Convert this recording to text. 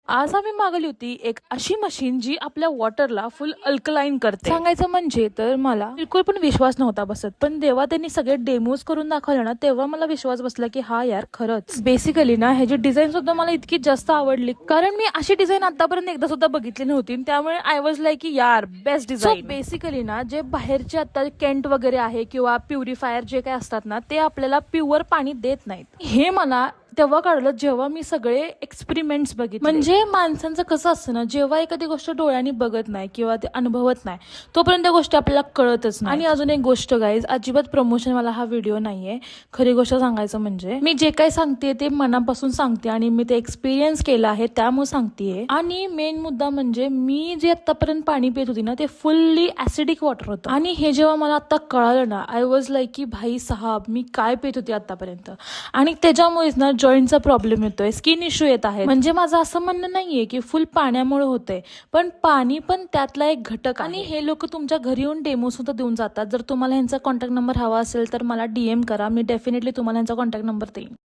आज आम्ही मागवली होती एक अशी मशीन जी आपल्या वॉटरला फुल अल्कलाइन करते. सांगायचं म्हणजे तर मला बिलकुल पण विश्वास नव्हता बसत, पण जेव्हा त्यांनी सगळे डेमोज करून दाखवले ना तेव्हा मला विश्वास बसला की हा यार खरंच. बेसिकली ना ह्याची डिझाईन सुद्धा मला इतकी जास्त आवडली, कारण मी अशी डिझाईन आतापर्यंत एकदा सुद्धा बघितली नव्हती. त्यामुळे आय वॉज लाईक की यार बेस्ट डिझाईन. बेसिकली ना जे बाहेरचे आता केंट वगैरे आहे किंवा प्युरिफायर जे काही असतात ना ते आपल्याला प्युअर पाणी देत नाहीत. हे मला तेव्हा कळलं जेव्हा मी सगळे एक्सपेरिमेंट्स बघितले. म्हणजे माणसांचं कसं असतं ना, जेव्हा एखादी गोष्ट डोळ्यांनी बघत नाही किंवा ते अनुभवत नाही तोपर्यंत त्या गोष्टी आपल्याला कळतच नाही. आणि अजून एक गोष्ट गाईज, अजिबात प्रमोशन वाला हा व्हिडिओ नाहीये. खरी गोष्ट सांगायचं म्हणजे मी जे काही सांगते ते मनापासून सांगते आणि मी ते एक्सपिरियन्स केलं आहे त्यामुळे सांगतेय. आणि मेन मुद्दा म्हणजे मी जे आतापर्यंत पाणी पित होती ना ते फुल्ली ऍसिडिक वॉटर होतं. आणि हे जेव्हा मला आता कळालं ना आय वॉज लाईक की भाई साहब मी काय पित होते आतापर्यंत. आणि त्याच्यामुळेच ना जॉईंटचा प्रॉब्लेम येतोय, स्किन इश्यू येत आहे. म्हणजे माझं असं म्हणणं नाहीये की फुल पाण्यामुळे होतंय, पण पाणी पण त्यातला एक घटक. आणि हे लोक तुमच्या घरी येऊन डेमो सुद्धा देऊन जातात. जर तुम्हाला ह्यांचा कॉन्टॅक्ट नंबर हवा असेल तर मला DM करा, मी डेफिनेटली तुम्हाला ह्यांचा कॉन्टॅक्ट नंबर देईन.